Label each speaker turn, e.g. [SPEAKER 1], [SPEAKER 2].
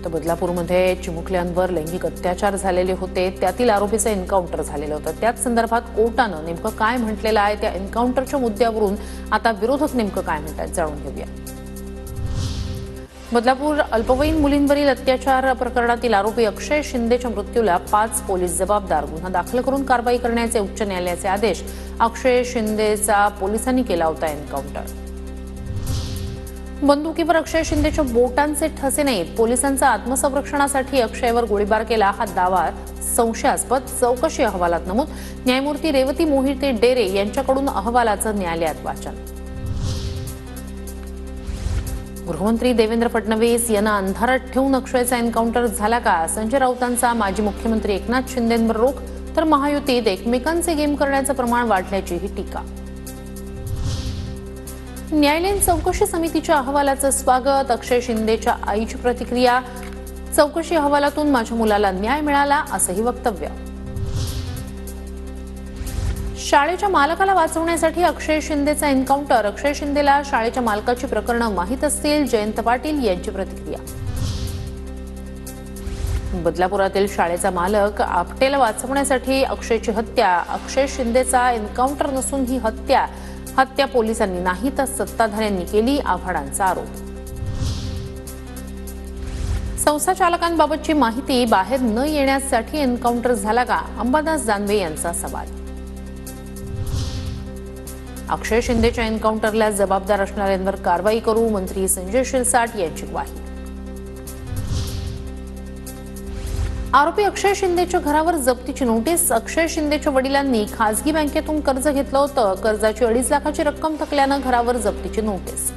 [SPEAKER 1] तर बदलापूरमध्ये चिमुकल्यांवर लैंगिक अत्याचार झालेले होते, त्यातील आरोपीचं एन्काउंटर झालेलं होतं। त्याच संदर्भात कोर्टानं नेमकं काय म्हटलेलं आहे, त्या एन्काउंटरच्या मुद्द्यावरून आता विरोधक नेमकं काय म्हणतात जाणून घेऊया। बदलापूर अल्पवयीन मुलींवरील अत्याचार प्रकरणातील आरोपी अक्षय शिंदेच्या मृत्यूला 5 पोलीस जबाबदार, गुन्हा दाखल करून कारवाई करण्याचे उच्च न्यायालयाचे आदेश। अक्षय शिंदेचा पोलिसांनी केला होता एन्काउंटर। बंदुकीवर अक्षय शिंदेच्या बोटांचे ठसे नाहीत, पोलिसांचा आत्मसंरक्षणासाठी अक्षयवर गोळीबार केला हा दावा संशयास्पद, चौकशी अहवालात नमूद। न्यायमूर्ती रेवती मोहिते डेरे यांच्याकडून अहवालाचं न्यायालयात वाचन। गृहमंत्री देवेंद्र फडणवीस यांना अंधारात ठेवून अक्षयचा एन्काउंटर झाला का? संजय राऊतांचा माजी मुख्यमंत्री एकनाथ शिंदेंवर रोख, तर महायुतीत एकमेकांचे गेम करण्याचं प्रमाण वाढल्याची ही टीका। न्यायालयीन चौकशी समितीच्या अहवालाचं स्वागत। अक्षय शिंदेच्या आईची प्रतिक्रिया, चौकशी अहवालातून माझ्या मुलाला न्याय मिळाला असंही वक्तव्य। शाळेच्या मालकाला वाचवण्यासाठी अक्षय शिंदेचा एन्काउंटर, अक्षय शिंदेला शाळेच्या मालकाची प्रकरणं माहीत असतील, जयंत पाटील यांची प्रतिक्रिया। बदलापुरातील शाळेचा मालक आपटेला वाचवण्यासाठी अक्षयची हत्या, अक्षय शिंदेचा एन्काउंटर नसून ही हत्या पोलिसांनी नाही तर सत्ताधाऱ्यांनी केली, आव्हाडांचा आरोप। संस्था चालकांबाबतची माहिती बाहेर न येण्यासाठी एन्काउंटर झाला का? अंबादास दानवे यांचा सवाल। अक्षय शिंदेच्या एन्काउंटरला जबाबदार असणाऱ्यांवर कारवाई करू, मंत्री संजय शिरसाट यांची ग्वाही। आरोपी अक्षय शिंदेच्या घरावर जप्तीची नोटीस, अक्षय शिंदेच्या वडिलांनी खासगी बँकेतून कर्ज घेतलं होतं, कर्जाची 2.5 लाखाची रक्कम थकल्यानं घरावर जप्तीची नोटीस।